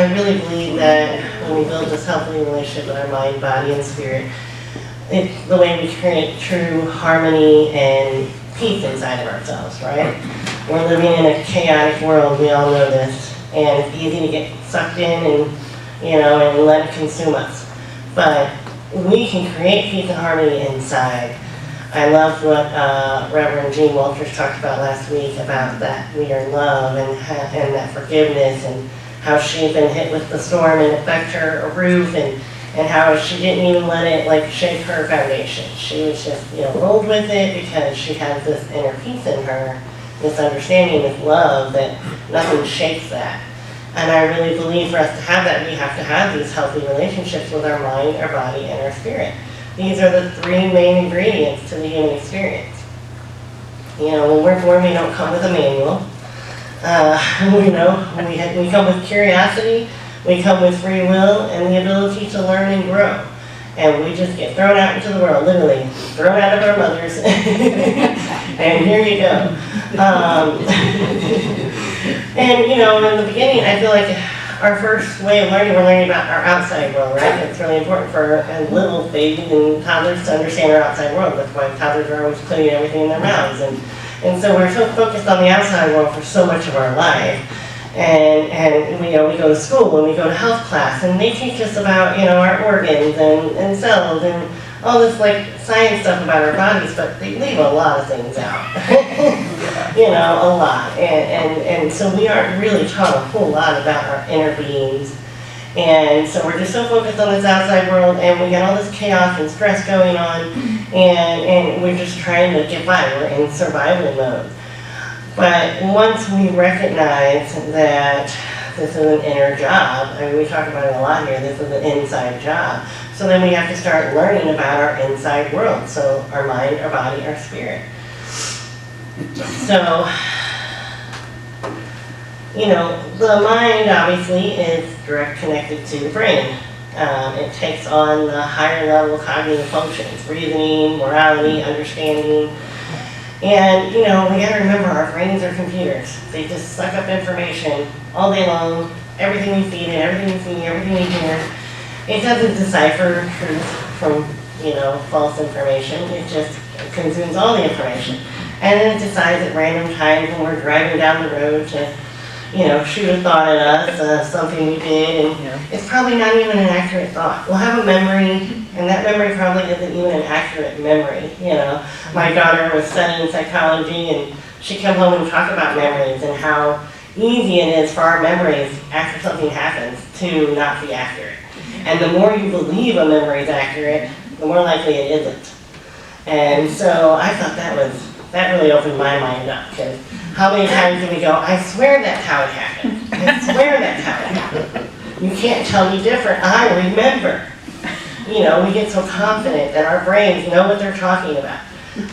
I really believe that when we build this healthy relationship with our mind, body, and spirit, it's the way we create true harmony and peace inside of ourselves, right? We're living in a chaotic world, we all know this, and it's easy to get sucked in and, and let it consume us. But we can create peace and harmony inside. I loved what Reverend Gene Walters talked about last week about that we are love and that forgiveness, and how she had been hit with the storm and affect her roof, and how she didn't even let it shake her foundation. She was just rolled with it because she has this inner peace in her, this understanding, this love that nothing shakes that. And I really believe for us to have that, we have to have these healthy relationships with our mind, our body, and our spirit. These are the three main ingredients to the human experience. When we're born, we don't come with a manual. We come with curiosity, we come with free will, and the ability to learn and grow. And we just get thrown out into the world, literally thrown out of our mothers. And here you go. And in the beginning, I feel like our first way of learning, we're learning about our outside world, right? It's really important for little babies and toddlers to understand our outside world. That's why toddlers are always putting everything in their mouths. And so we're so focused on the outside world for so much of our life. And we go to school and we go to health class, and they teach us about our organs and cells and all this science stuff about our bodies, but they leave a lot of things out. A lot. And so we aren't really taught a whole lot about our inner beings. And so we're just so focused on this outside world, and we got all this chaos and stress going on, and we're just trying to get by. We're in survival mode. But once we recognize that this is an inner job, we talk about it a lot here, this is an inside job, so then we have to start learning about our inside world, so our mind, our body, our spirit. So, the mind obviously is direct connected to the brain. It takes on the higher level cognitive functions, reasoning, morality, understanding. And, we gotta remember our brains are computers. They just suck up information all day long, everything we feed it, everything we see, everything we hear. It doesn't decipher truth from, false information. It just consumes all the information. And then it decides at random times when we're driving down the road to, shoot a thought at us, something we did, and it's probably not even an accurate thought. We'll have a memory, and that memory probably isn't even an accurate memory. My daughter was studying psychology, and she came home and talked about memories and how easy it is for our memories after something happens to not be accurate. And the more you believe a memory is accurate, the more likely it isn't. And so I thought that really opened my mind up, because how many times do we go, I swear that's how it happened. I swear that's how it happened. You can't tell me different. I remember. We get so confident that our brains know what they're talking about.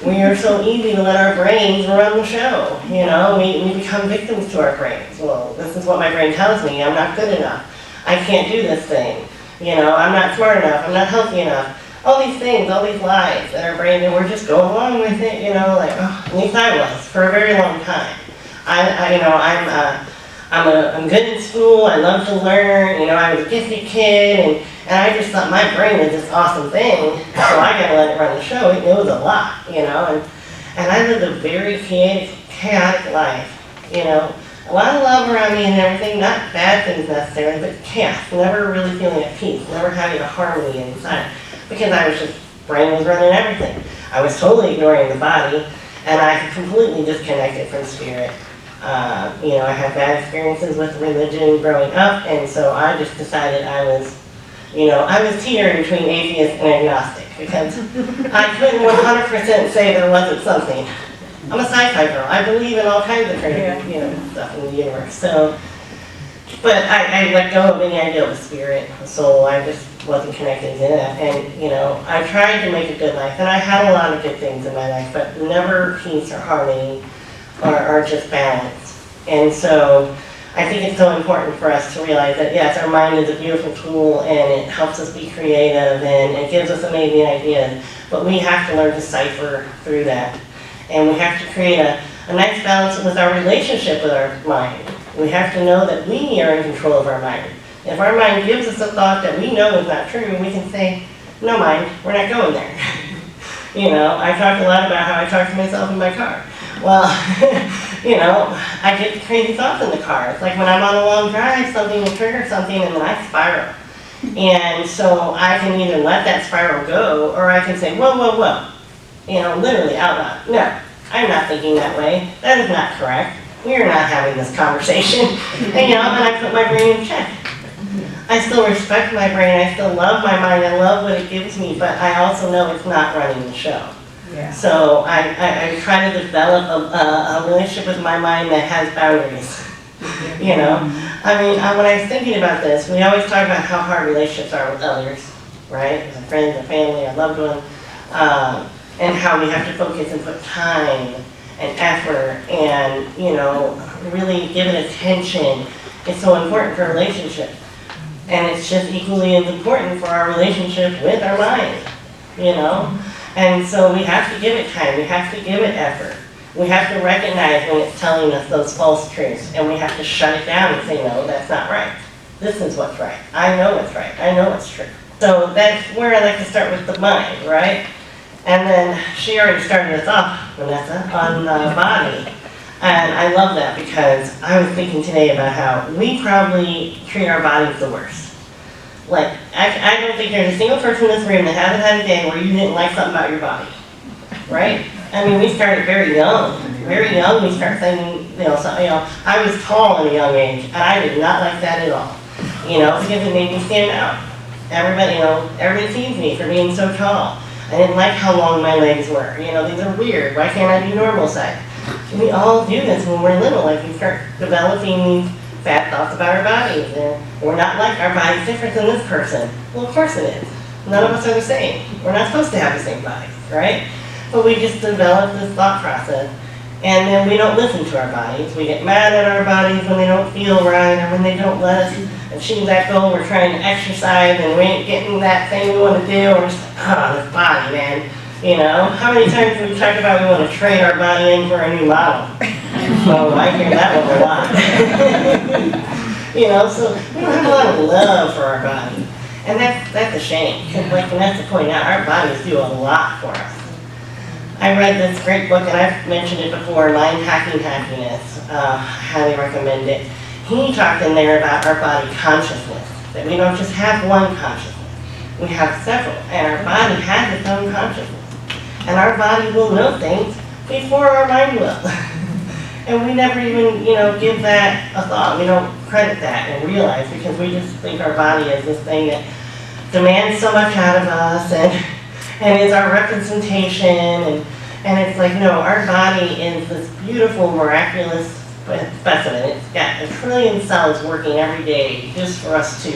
We are so easy to let our brains run the show. We become victims to our brains. Well, this is what my brain tells me. I'm not good enough. I can't do this thing. I'm not smart enough. I'm not healthy enough. All these things, all these lies that our brain, and we're just going along with it, at least I was, for a very long time. I'm good in school, I love to learn, I was a gifted kid, and I just thought my brain was this awesome thing, so I gotta let it run the show. It knows a lot, and I lived a very chaotic life, a lot of love around me and everything, not bad things necessarily, but chaos, never really feeling at peace, never having a harmony inside. Because brain was running everything. I was totally ignoring the body, and I completely disconnected from spirit. I had bad experiences with religion growing up, and so I just decided I was teetering between atheist and agnostic, because I couldn't 100% say there wasn't something. I'm a sci-fi girl. I believe in all kinds of crazy, stuff in the universe. So, but I let go of any idea of a spirit, a soul. I just wasn't connected to that. And, I tried to make a good life, and I had a lot of good things in my life, but never peace or harmony or just balance. And so I think it's so important for us to realize that, yes, our mind is a beautiful tool, and it helps us be creative, and it gives us amazing ideas, but we have to learn to cipher through that. And we have to create a nice balance with our relationship with our mind. We have to know that we are in control of our mind. If our mind gives us a thought that we know is not true, we can say, no mind, we're not going there. I talk a lot about how I talk to myself in my car. Well, I get crazy thoughts in the car. It's like when I'm on a long drive, something will trigger something and then I spiral. And so I can either let that spiral go, or I can say, whoa, whoa, whoa. Literally out loud. No, I'm not thinking that way. That is not correct. We are not having this conversation. And I put my brain in check. I still respect my brain, I still love my mind, I love what it gives me, but I also know it's not running the show. Yeah. So I try to develop a relationship with my mind that has boundaries. When I was thinking about this, we always talk about how hard relationships are with others, right? With friends, a family, a loved one, and how we have to focus and put time and effort and, really give it attention. It's so important for a relationship. And it's just equally as important for our relationship with our mind, And so we have to give it time, we have to give it effort. We have to recognize when it's telling us those false truths, and we have to shut it down and say, no, that's not right. This is what's right. I know what's right. I know what's true. So that's where I like to start with the mind, right? And then she already started us off, Vanessa, on the body. And I love that because I was thinking today about how we probably treat our bodies the worst. Like, I don't think there's a single person in this room that hasn't had a day where you didn't like something about your body, right? I mean, we started very young. Very young, we start saying, I was tall at a young age, and I did not like that at all. Because it made me stand out. Everybody sees me for being so tall. I didn't like how long my legs were. These are weird. Why can't I be normal size? We all do this when we're little, like we start developing these bad thoughts about our bodies, and we're not like our body's different than this person. Well, of course it is. None of us are the same. We're not supposed to have the same bodies, right? But we just develop this thought process, and then we don't listen to our bodies. We get mad at our bodies when they don't feel right, or when they don't let us achieve that goal. We're trying to exercise, and we ain't getting that thing we want to do. We're just like, this body, man. How many times do we talk about we want to trade our body in for a new model? So I hear that one a lot. So we don't have a lot of love for our body. And that's a shame, because like Vanessa pointed out, our bodies do a lot for us. I read this great book, and I've mentioned it before, Mind Hacking Happiness. I highly recommend it. He talked in there about our body consciousness, that we don't just have one consciousness. We have several, and our body has its own consciousness. And our body will know things before our mind will. And we never even, give that a thought. We don't credit that and realize, because we just think our body is this thing that demands so much out of us and is our representation. And it's like, no, our body is this beautiful, miraculous specimen. It's got 1 trillion cells working every day just for us to,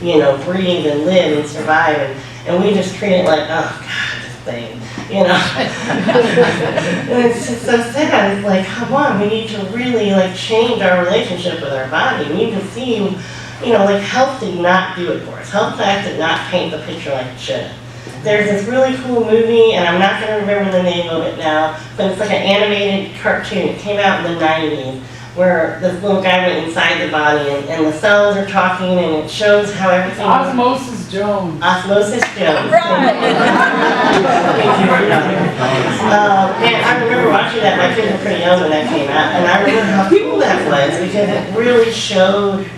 breathe and live and survive. And we just treat it like, oh, God, this thing. And it's just so sad. It's like, come on, we need to really change our relationship with our body. We need to see, health did not do it for us. Health class did not paint the picture like it should. There's this really cool movie, and I'm not going to remember the name of it now, but it's like an animated cartoon. It came out in the 90s, where this little guy went inside the body, and the cells are talking, and it shows how everything... Osmosis Jones. Osmosis Jones. Right. And I remember watching that. My kids were pretty young when that came out, and I remember how cool that was, because it really showed,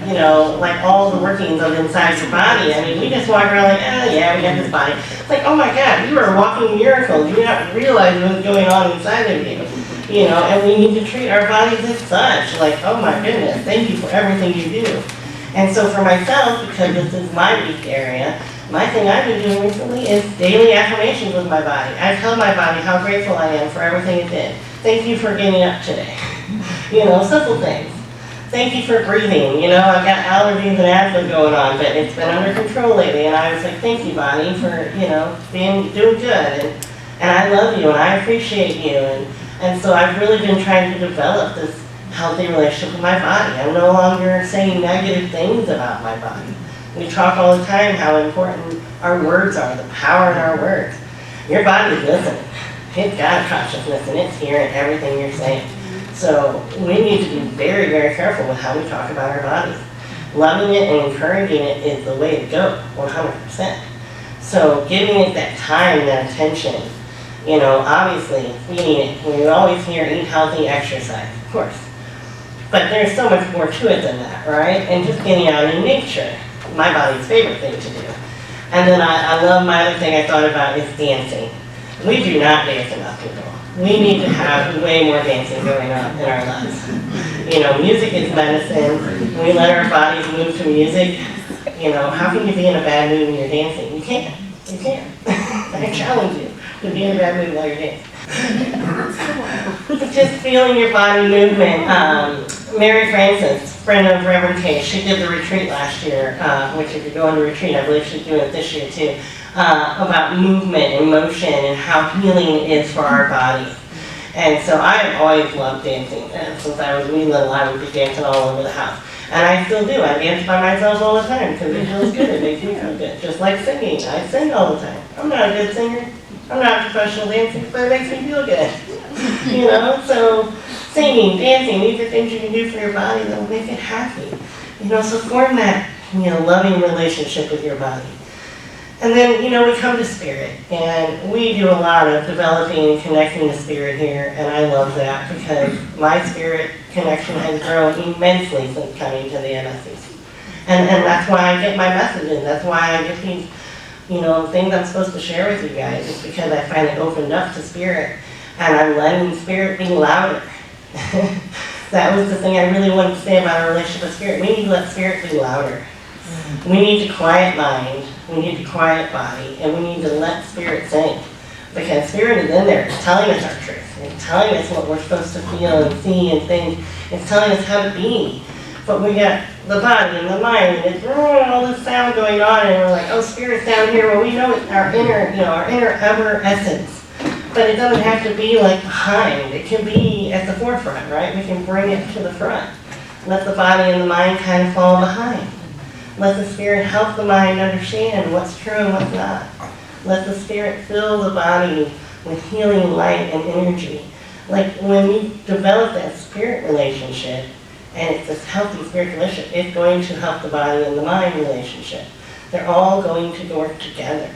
all the workings of inside your body. I mean, we just walk around like, yeah, we got this body. It's like, oh my God, you are a walking miracle. You don't realize what's going on inside of you. And we need to treat our bodies as such. Like, oh my goodness, thank you for everything you do. And so for myself, because this is my weak area, my thing I've been doing recently is daily affirmations with my body. I tell my body how grateful I am for everything it did. Thank you for getting up today. Simple things. Thank you for breathing. I've got allergies and asthma going on, but it's been under control lately. And I was like, thank you, body, for, doing good. And I love you, and I appreciate you. And so I've really been trying to develop this healthy relationship with my body. I'm no longer saying negative things about my body. We talk all the time how important our words are, the power in our words. Your body's listening. It's got a consciousness, and it's hearing everything you're saying. So we need to be very, very careful with how we talk about our bodies. Loving it and encouraging it is the way to go, 100%. So giving it that time, that attention, you know, obviously we need it. We always hear eat healthy, exercise, of course. But there's so much more to it than that, right? And just getting out in nature, my body's favorite thing to do. And then I love my other thing I thought about is dancing. We do not dance enough, people. We need to have way more dancing going on in our lives. You know, music is medicine. When we let our bodies move to music, you know, how can you be in a bad mood when you're dancing? You can't. You can't. I challenge you to be in a bad mood while you're dancing. Just feeling your body movement. Mary Frances, friend of Reverend Kay, she did the retreat last year, which if you go on the retreat, I believe she's doing it this year too, about movement and motion and how healing it is for our bodies. And so I have always loved dancing. Since I was wee little, I would be dancing all over the house. And I still do. I dance by myself all the time because it feels good. It makes me feel good. Just like singing. I sing all the time. I'm not a good singer. I'm not a professional dancer, but it makes me feel good. You know, so singing, dancing, these are things you can do for your body that will make it happy. You know, so form that, you know, loving relationship with your body. And then, you know, we come to spirit, and we do a lot of developing and connecting to spirit here, and I love that because my spirit connection has grown immensely since coming to the MSCs. And that's why I get my messages. That's why I get these, you know, things I'm supposed to share with you guys. It's because I finally opened up to spirit, and I'm letting spirit be louder. That was the thing I really wanted to say about our relationship with spirit. We need to let spirit be louder. We need to quiet mind, we need to quiet body, and we need to let spirit sing. Because spirit is in there, it's telling us our truth. It's telling us what we're supposed to feel and see and think. It's telling us how to be. But we got the body and the mind, and it's all this sound going on, and we're like, oh, spirit's down here. Well, we know it's our inner, you know, our inner ever essence. But it doesn't have to be like behind. It can be at the forefront, right? We can bring it to the front. Let the body and the mind kind of fall behind. Let the spirit help the mind understand what's true and what's not. Let the spirit fill the body with healing light and energy. Like when you develop that spirit relationship, and it's this healthy spiritual relationship, it's going to help the body and the mind relationship. They're all going to work together.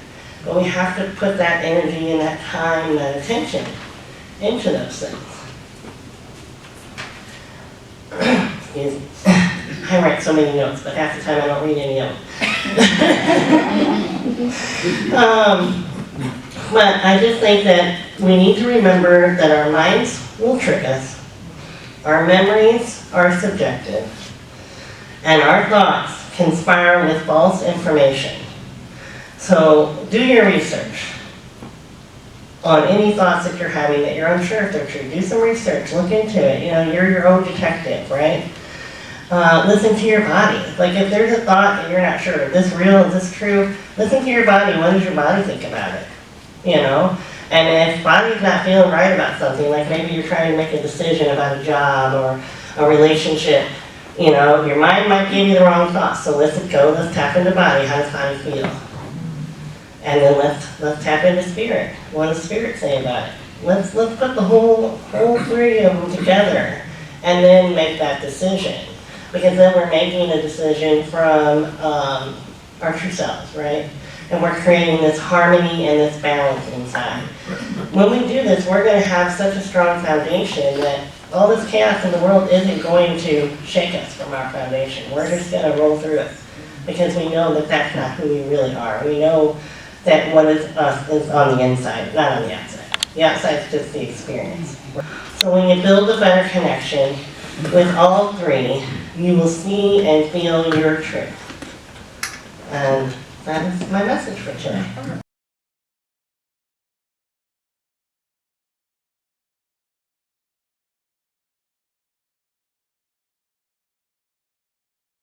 But we have to put that energy and that time and that attention into those things. Excuse me. I write so many notes, but half the time I don't read any of them. But I just think that we need to remember that our minds will trick us, our memories are subjective, and our thoughts conspire with false information. So do your research on any thoughts that you're having that you're unsure if they're true. Do some research, look into it. You know, you're your own detective, right? Listen to your body. Like if there's a thought that you're not sure, is this real, is this true? Listen to your body. What does your body think about it? You know? And if body's not feeling right about something, like maybe you're trying to make a decision about a job or a relationship, you know, your mind might give you the wrong thoughts. So let's tap into body. How does body feel? And then let's tap into spirit. What does spirit say about it? Let's put the whole three of them together and then make that decision. Because then we're making a decision from our true selves, right? And we're creating this harmony and this balance inside. When we do this, we're going to have such a strong foundation that all this chaos in the world isn't going to shake us from our foundation. We're just going to roll through it because we know that that's not who we really are. We know that what is us is on the inside, not on the outside. The outside is just the experience. So when you build a better connection with all three, you will see and feel your truth. And that is my message for today.